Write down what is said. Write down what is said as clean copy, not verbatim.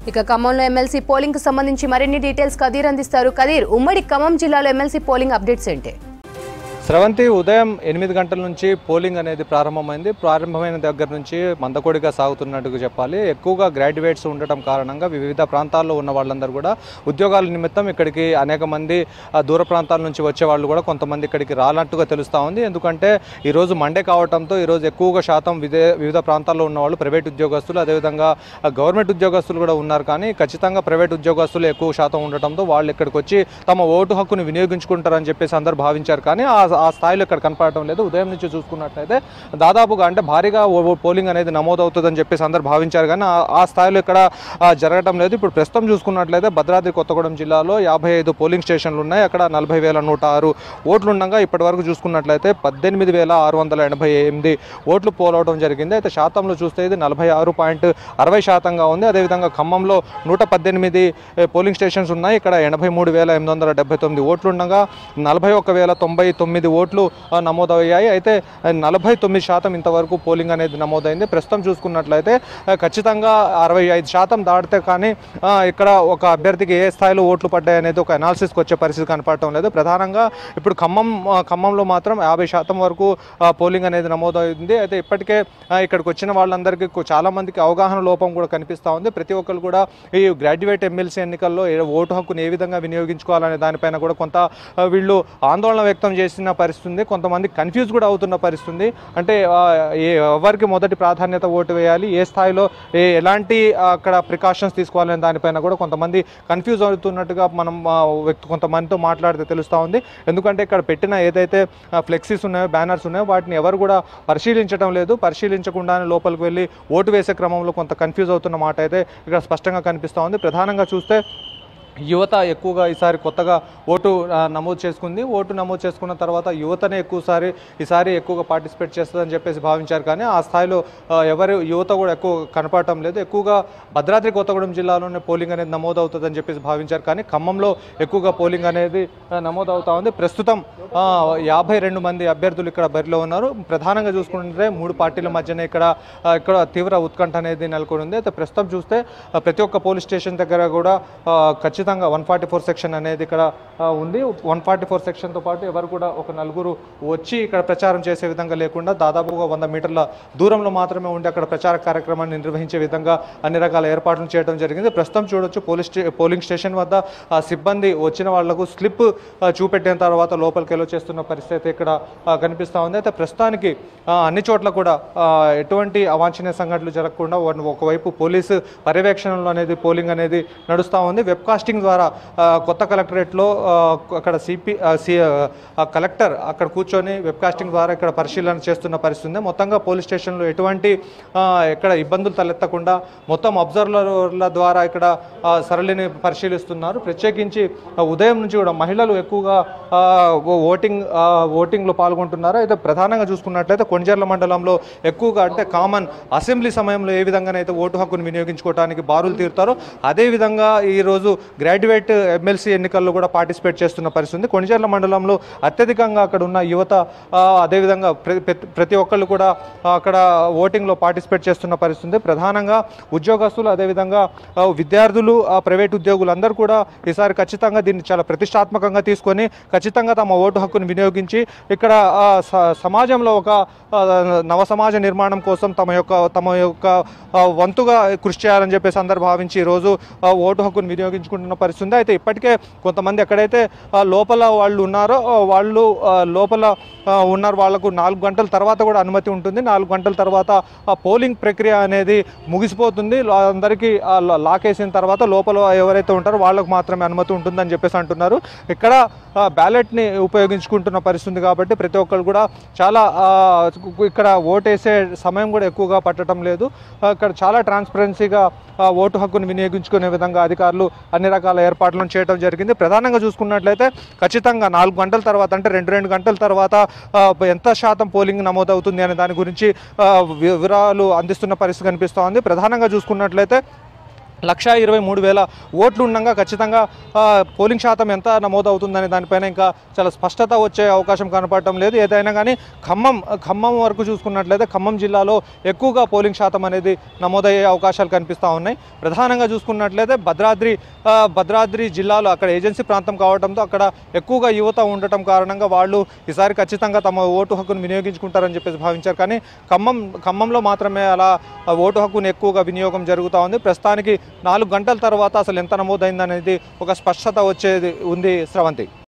ఇక ఖమ్మంలో MLC polling కు సంబంధించి మరిన్ని డీటెయిల్స్ కదీర్ అందిస్తారు. కదీర్, ఉమ్మడి ఖమ్మం జిల్లాలో ఎమ్మెల్సీ పోలింగ్ అప్డేట్స్ ఏంటి? స్రవంతి, ఉదయం 8 గంటల నుంచి పోలింగ్ అనేది ప్రారంభమైంది. ప్రారంభమైన దగ్గర నుంచి మందకొడిగా సాగుతున్నట్టుగా చెప్పాలి. ఎక్కువగా గ్రాడ్యుయేట్స్ ఉండటం కారణంగా వివిధ ప్రాంతాల్లో ఉన్న వాళ్ళందరూ కూడా ఉద్యోగాల నిమిత్తం ఇక్కడికి అనేక మంది దూర ప్రాంతాల నుంచి వచ్చే వాళ్ళు కూడా కొంతమంది ఇక్కడికి రానట్టుగా తెలుస్తూ ఉంది. ఎందుకంటే ఈరోజు మండే కావడంతో ఈరోజు ఎక్కువగా శాతం వివిధ ప్రాంతాల్లో ఉన్న వాళ్ళు ప్రైవేట్ ఉద్యోగస్తులు, అదేవిధంగా గవర్నమెంట్ ఉద్యోగస్తులు కూడా ఉన్నారు. కానీ ఖచ్చితంగా ప్రైవేట్ ఉద్యోగస్తులు ఎక్కువ శాతం ఉండటంతో వాళ్ళు ఇక్కడికి వచ్చి తమ ఓటు హక్కును వినియోగించుకుంటారని చెప్పేసి అందరూ భావించారు. కానీ ఆ స్థాయిలో ఇక్కడ కనపడటం లేదు. ఉదయం నుంచి చూసుకున్నట్లయితే దాదాపుగా అంటే భారీగా పోలింగ్ అనేది నమోదవుతుందని చెప్పేసి అందరూ భావించారు. కానీ ఆ స్థాయిలో ఇక్కడ జరగటం లేదు. ఇప్పుడు ప్రస్తుతం చూసుకున్నట్లయితే భద్రాద్రి కొత్తగూడెం జిల్లాలో 55 పోలింగ్ స్టేషన్లు ఉన్నాయి. అక్కడ 40,106 ఓట్లు ఉండగా ఇప్పటి వరకు చూసుకున్నట్లయితే 18,688 ఓట్లు పోలవడం జరిగింది. అయితే శాతంలో చూస్తే ఇది 46.60% ఉంది. అదేవిధంగా ఖమ్మంలో 118 పోలింగ్ స్టేషన్స్ ఉన్నాయి. ఇక్కడ 83,879 ఓట్లు ఉండగా 41,099 ఓట్లు నమోదయ్యాయి. అయితే 49% ఇంతవరకు పోలింగ్ అనేది నమోదైంది. ప్రస్తుతం చూసుకున్నట్లయితే ఖచ్చితంగా 65% దాటితే కానీ ఇక్కడ ఒక అభ్యర్థికి ఏ స్థాయిలో ఓట్లు పడ్డాయి అనేది ఒక అనాలిసిస్కి వచ్చే పరిస్థితి కనపడటం లేదు. ప్రధానంగా ఇప్పుడు ఖమ్మంలో మాత్రం 50% వరకు పోలింగ్ అనేది నమోదైంది. అయితే ఇప్పటికే ఇక్కడికి వచ్చిన వాళ్ళందరికీ చాలామందికి అవగాహన లోపం కూడా కనిపిస్తూ ఉంది. ప్రతి ఒక్కరు కూడా ఈ గ్రాడ్యుయేట్ ఎమ్మెల్సీ ఎన్నికల్లో ఓటు హక్కును ఏ విధంగా వినియోగించుకోవాలనే దానిపైన కూడా కొంత వీళ్ళు ఆందోళన వ్యక్తం చేసిన పరిస్థితి, కొంతమంది కన్ఫ్యూజ్ కూడా అవుతున్న పరిస్థితి. అంటే ఎవరికి మొదటి ప్రాధాన్యత ఓటు వేయాలి, ఏ స్థాయిలో ఎలాంటి అక్కడ ప్రికాషన్స్ తీసుకోవాలనే దానిపైన కూడా కొంతమంది కన్ఫ్యూజ్ అవుతున్నట్టుగా మనం కొంతమందితో మాట్లాడితే తెలుస్తూ ఉంది. ఎందుకంటే ఇక్కడ పెట్టిన ఏదైతే ఫ్లెక్సీస్ ఉన్నాయో, బ్యానర్స్ ఉన్నాయో వాటిని ఎవరు కూడా పరిశీలించడం లేదు. పరిశీలించకుండానే లోపలికి వెళ్ళి ఓటు వేసే క్రమంలో కొంత కన్ఫ్యూజ్ అవుతున్న మాట అయితే ఇక్కడ స్పష్టంగా కనిపిస్తూ ఉంది. ప్రధానంగా చూస్తే యువత ఎక్కువగా ఈసారి కొత్తగా ఓటు నమోదు చేసుకుంది. ఓటు నమోదు చేసుకున్న తర్వాత యువతనే ఈసారి ఎక్కువగా పార్టిసిపేట్ చేస్తుందని చెప్పేసి భావించారు. కానీ ఆ స్థాయిలో యువత కూడా ఎక్కువ కనపడటం లేదు. ఎక్కువగా భద్రాద్రి కొత్తగూడెం జిల్లాలోనే పోలింగ్ అనేది నమోదవుతుందని చెప్పేసి భావించారు. కానీ ఖమ్మంలో ఎక్కువగా పోలింగ్ అనేది నమోదవుతా ఉంది. ప్రస్తుతం 52 మంది అభ్యర్థులు ఇక్కడ బరిలో ఉన్నారు. ప్రధానంగా చూసుకుంటే 3 పార్టీల మధ్యనే ఇక్కడ తీవ్ర ఉత్కంఠ అనేది నెలకొని ఉంది. అయితే ప్రస్తుతం చూస్తే ప్రతి ఒక్క పోలీస్ స్టేషన్ దగ్గర కూడా ఖచ్చితంగా 144 సెక్షన్ అనేది ఇక్కడ ఉంది. 144 సెక్షన్తో పాటు ఎవరు కూడా ఒక నలుగురు వచ్చి ఇక్కడ ప్రచారం చేసే విధంగా లేకుండా దాదాపుగా 100 మీటర్ల దూరంలో మాత్రమే ఉండి అక్కడ ప్రచార కార్యక్రమాన్ని నిర్వహించే విధంగా అన్ని రకాల ఏర్పాట్లు చేయడం జరిగింది. ప్రస్తుతం చూడొచ్చు పోలింగ్ స్టేషన్ వద్ద సిబ్బంది వచ్చిన వాళ్లకు స్లిప్ చూపెట్టిన తర్వాత లోపలికి చేస్తున్న పరిస్థితి ఇక్కడ కనిపిస్తూ ఉంది. అయితే ప్రస్తుతానికి అన్ని చోట్ల కూడా ఎటువంటి అవాంఛనీయ సంఘటనలు జరగకుండా ఒకవైపు పోలీసు పర్యవేక్షణలో అనేది పోలింగ్ అనేది నడుస్తూ ఉంది. వెబ్కాస్టింగ్ ద్వారా కొత్త కలెక్టరేట్లో అక్కడ కలెక్టర్ అక్కడ కూర్చొని వెబ్కాస్టింగ్ ద్వారా ఇక్కడ పరిశీలన చేస్తున్న పరిస్థితి ఉంది. మొత్తంగా పోలీస్ స్టేషన్లో ఎటువంటి ఇక్కడ ఇబ్బందులు తలెత్తకుండా మొత్తం అబ్జర్వర్ల ద్వారా ఇక్కడ పరిశీలిస్తున్నారు. ప్రత్యేకించి ఉదయం నుంచి కూడా మహిళలు ఎక్కువగా ఓటింగ్లో పాల్గొంటున్నారు. అయితే ప్రధానంగా చూసుకున్నట్లయితే కొణిజర్ల మండలంలో ఎక్కువగా అంటే కామన్ అసెంబ్లీ సమయంలో ఏ విధంగానైతే ఓటు హక్కును వినియోగించుకోవడానికి బారులు తీరుతారో అదేవిధంగా ఈరోజు గ్రాడ్యుయేట్ ఎమ్మెల్సీ ఎన్నికల్లో కూడా పార్టిసిపేట్ చేస్తున్న పరిస్థితి. కొణిజర్ల మండలంలో అత్యధికంగా అక్కడ ఉన్న యువత అదేవిధంగా ప్రతి ఒక్కళ్ళు కూడా అక్కడ ఓటింగ్లో పార్టిసిపేట్ చేస్తున్న పరిస్థితి. ప్రధానంగా ఉద్యోగస్తులు అదేవిధంగా విద్యార్థులు ప్రైవేట్ ఉద్యోగులు అందరూ కూడా ఈసారి ఖచ్చితంగా దీన్ని చాలా ప్రతిష్టాత్మకంగా తీసుకొని ఖచ్చితంగా తమ ఓటు హక్కును వినియోగించి ఇక్కడ సమాజంలో ఒక నవ సమాజ నిర్మాణం కోసం తమ యొక్క వంతుగా కృషి చేయాలని చెప్పేసి అందరూ భావించి ఈరోజు ఓటు హక్కును వినియోగించుకుంటున్న పరిస్థితి. అయితే ఇప్పటికే కొంతమంది ఎక్కడైతే లోపల వాళ్ళు ఉన్నారో వాళ్ళు లోపల ఉన్నారు, వాళ్లకు 4 గంటల తర్వాత కూడా అనుమతి ఉంటుంది. 4 గంటల తర్వాత పోలింగ్ ప్రక్రియ అనేది ముగిసిపోతుంది. అందరికీ లాక్ వేసిన తర్వాత లోపల ఎవరైతే ఉంటారో వాళ్ళకు మాత్రమే అనుమతి ఉంటుందని చెప్పేసి అంటున్నారు. ఇక్కడ బ్యాలెట్ని ఉపయోగించుకుంటున్న పరిస్థితి కాబట్టి ప్రతి ఒక్కరు కూడా చాలా ఇక్కడ ఓటేసే సమయం కూడా ఎక్కువగా పట్టడం లేదు. ఇక్కడ చాలా ట్రాన్స్పరెన్సీగా ఓటు హక్కును వినియోగించుకునే విధంగా అధికారులు అన్ని రకాల ఏర్పాట్లను చేయడం జరిగింది. ప్రధానంగా చూసుకున్నట్లయితే ఖచ్చితంగా 4 గంటల తర్వాత అంటే 2 గంటల తర్వాత ఎంత శాతం పోలింగ్ నమోదవుతుంది అనే దాని గురించి వివరాలు అందిస్తున్న పరిస్థితి కనిపిస్తూ ఉంది. ప్రధానంగా చూసుకున్నట్లయితే 1,23,000 ఓట్లు ఉండగా ఖచ్చితంగా పోలింగ్ శాతం ఎంత నమోదవుతుందనే దానిపైన ఇంకా చాలా స్పష్టత వచ్చే అవకాశం కనపడటం లేదు. ఏదైనా కానీ ఖమ్మం వరకు చూసుకున్నట్లయితే ఖమ్మం జిల్లాలో ఎక్కువగా పోలింగ్ శాతం అనేది నమోదయ్యే అవకాశాలు కనిపిస్తూ ఉన్నాయి. ప్రధానంగా చూసుకున్నట్లయితే భద్రాద్రి జిల్లాలో అక్కడ ఏజెన్సీ ప్రాంతం కావడంతో అక్కడ ఎక్కువగా యువత ఉండటం కారణంగా వాళ్ళు ఈసారి ఖచ్చితంగా తమ ఓటు హక్కును వినియోగించుకుంటారని చెప్పేసి భావించారు. కానీ ఖమ్మంలో మాత్రమే అలా ఓటు హక్కును ఎక్కువగా వినియోగం జరుగుతూ ఉంది. ప్రస్తుతానికి 4 గంటల తర్వాత అసలు ఎంత నమోదైందనేది ఒక స్పష్టత వచ్చేది ఉంది. స్రవంతి.